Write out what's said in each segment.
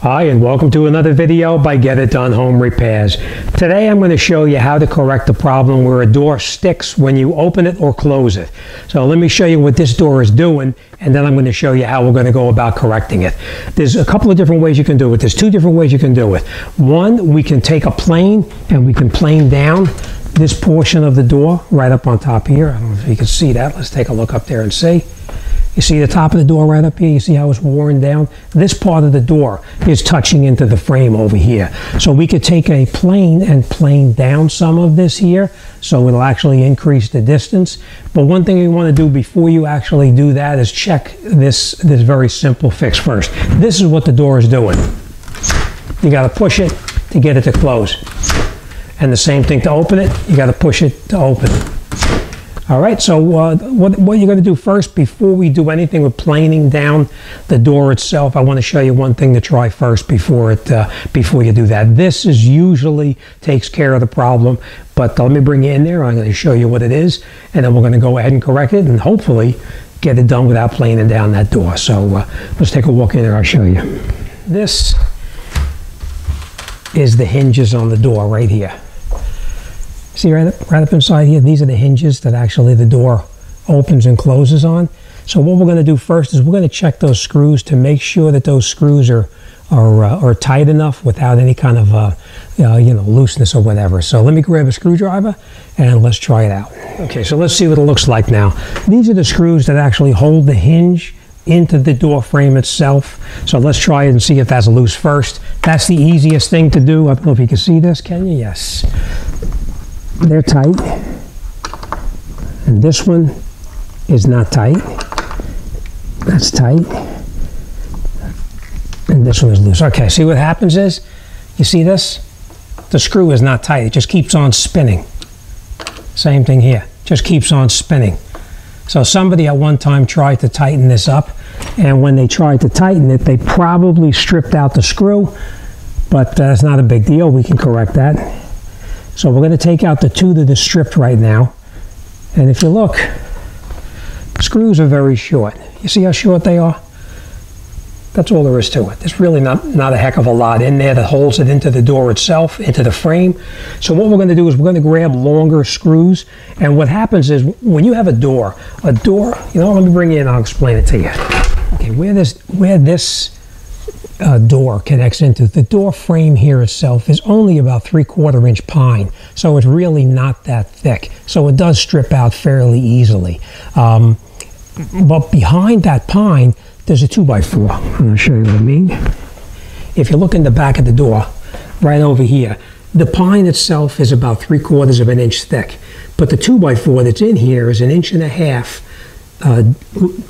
Hi, and welcome to another video by Get It Done Home Repairs. Today I'm going to show you how to correct the problem where a door sticks when you open it or close it. So let me show you what this door is doing, and then I'm going to show you how we're going to go about correcting it. There's a couple of different ways you can do it. There's two different ways you can do it. One, we can take a plane and we can plane down this portion of the door right up on top here. I don't know if you can see that. Let's take a look up there and see. You see the top of the door right up here? You see how it's worn down? This part of the door is touching into the frame over here. So we could take a plane and plane down some of this here, so it'll actually increase the distance. But one thing you want to do before you actually do that is check this very simple fix first. This is what the door is doing. You got to push it to get it to close. And the same thing to open it, you got to push it to open it. All right, so what you're going to do first, before we do anything with planing down the door itself, I want to show you one thing to try first before you do that. This is usually takes care of the problem, but let me bring you in there. I'm going to show you what it is, and then we're going to go ahead and correct it, and hopefully get it done without planing down that door. So let's take a walk in there. I'll show you. This is the hinges on the door right here. See right up inside here, these are the hinges that actually the door opens and closes on. So what we're going to do first is we're going to check those screws to make sure that those screws are tight enough without any kind of looseness or whatever. So let me grab a screwdriver and let's try it out. Okay, so let's see what it looks like now. These are the screws that actually hold the hinge into the door frame itself. So let's try it and see if that's loose first. That's the easiest thing to do. I don't know if you can see this, can you? Yes. They're tight, and this one is not tight. That's tight, and this one is loose. Okay, see what happens is, you see this? The screw is not tight, it just keeps on spinning. Same thing here, just keeps on spinning. So somebody at one time tried to tighten this up, and when they tried to tighten it, they probably stripped out the screw, but that's not a big deal, we can correct that. So we're going to take out the two that are stripped right now. And if you look, screws are very short. You see how short they are? That's all there is to it. There's really not a heck of a lot in there that holds it into the door itself, into the frame. So what we're going to do is we're going to grab longer screws. And what happens is when you have a door, let me bring you in and I'll explain it to you. Okay, where this door connects into the door frame here itself is only about 3/4 inch pine, so it's really not that thick, so it does strip out fairly easily, but behind that pine there's a 2x4. I'm going to show you what I mean. If you look in the back of the door right over here, the pine itself is about 3/4 of an inch thick, but the 2x4 that's in here is 1.5 inches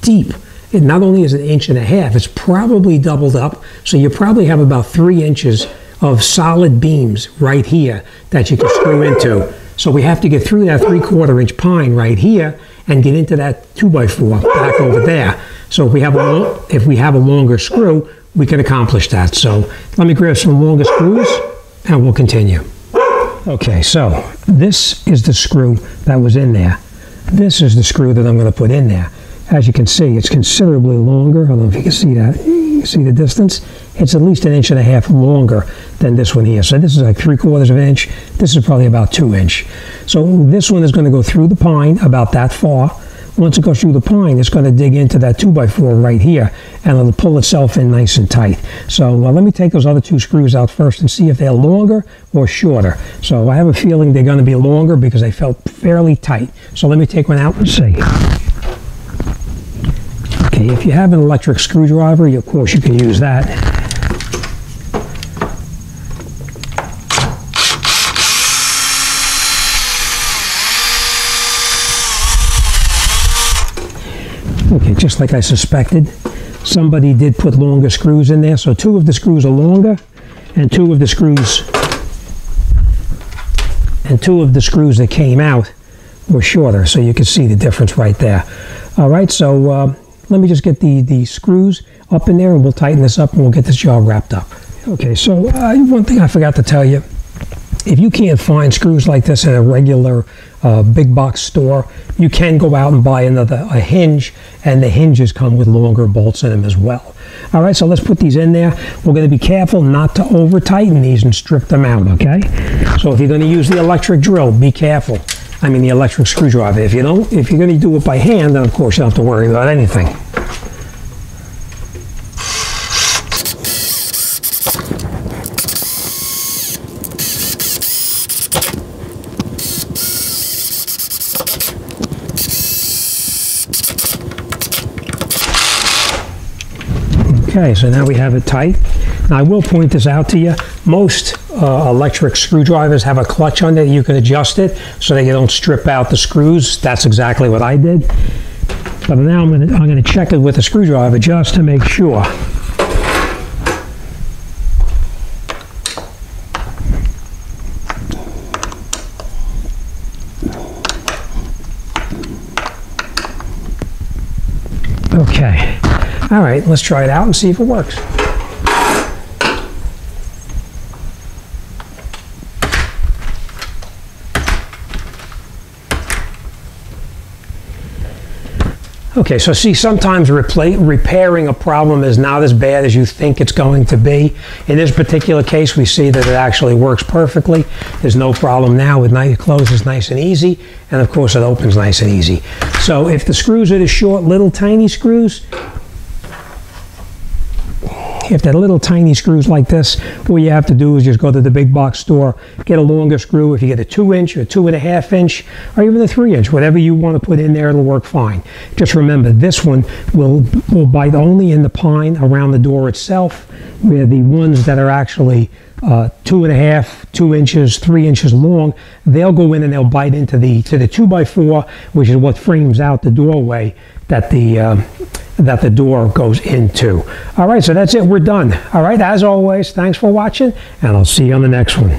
deep. It not only is 1.5 inches, it's probably doubled up, so you probably have about 3 inches of solid beams right here that you can screw into. So we have to get through that 3/4 inch pine right here and get into that 2x4 back over there. So if we have a longer screw, we can accomplish that. So let me grab some longer screws and we'll continue. Okay, so this is the screw that was in there. This is the screw that I'm going to put in there. As you can see, it's considerably longer. I don't know if you can see that. You see the distance? It's at least 1.5 inches longer than this one here. So this is like 3/4 of an inch. This is probably about 2 inch. So this one is going to go through the pine about that far. Once it goes through the pine, it's going to dig into that 2x4 right here, and it'll pull itself in nice and tight. So let me take those other two screws out first and see if they're longer or shorter. So I have a feeling they're going to be longer because they felt fairly tight. So let me take one out and see. Okay, if you have an electric screwdriver, of course you can use that. Okay, just like I suspected, somebody did put longer screws in there. So 2 of the screws are longer, and 2 of the screws that came out were shorter. So you can see the difference right there. All right, so let me just get the screws up in there and we'll tighten this up and we'll get this job wrapped up. Okay, so one thing I forgot to tell you if you can't find screws like this in a regular big box store, you can go out and buy a hinge, and the hinges come with longer bolts in them as well. All right, so let's put these in there. We're going to be careful not to over tighten these and strip them out, okay? So if you're going to use the electric drill, be careful. I mean the electric screwdriver. If you're going to do it by hand, then of course you don't have to worry about anything. Okay, so now we have it tight. Now I will point this out to you. Most electric screwdrivers have a clutch on it. You can adjust it so that you don't strip out the screws. That's exactly what I did. But now I'm going to check it with a screwdriver just to make sure. Okay. All right, let's try it out and see if it works. Okay, so see, sometimes repairing a problem is not as bad as you think it's going to be. In this particular case, we see that it actually works perfectly. There's no problem now. It closes nice and easy, and of course it opens nice and easy. So if the screws are the short, little tiny screws, if they're little tiny screws like this, all you have to do is just go to the big box store, get a longer screw. If you get a 2-inch or 2.5 inch, or even a 3-inch, whatever you want to put in there, it'll work fine. Just remember, this one will bite only in the pine around the door itself, where the ones that are actually 2.5, 2 inches, 3 inches long, they'll go in and they'll bite into the 2x4, which is what frames out the doorway that the door goes into. All right, so that's it. We're done. All right, as always, thanks for watching, and I'll see you on the next one.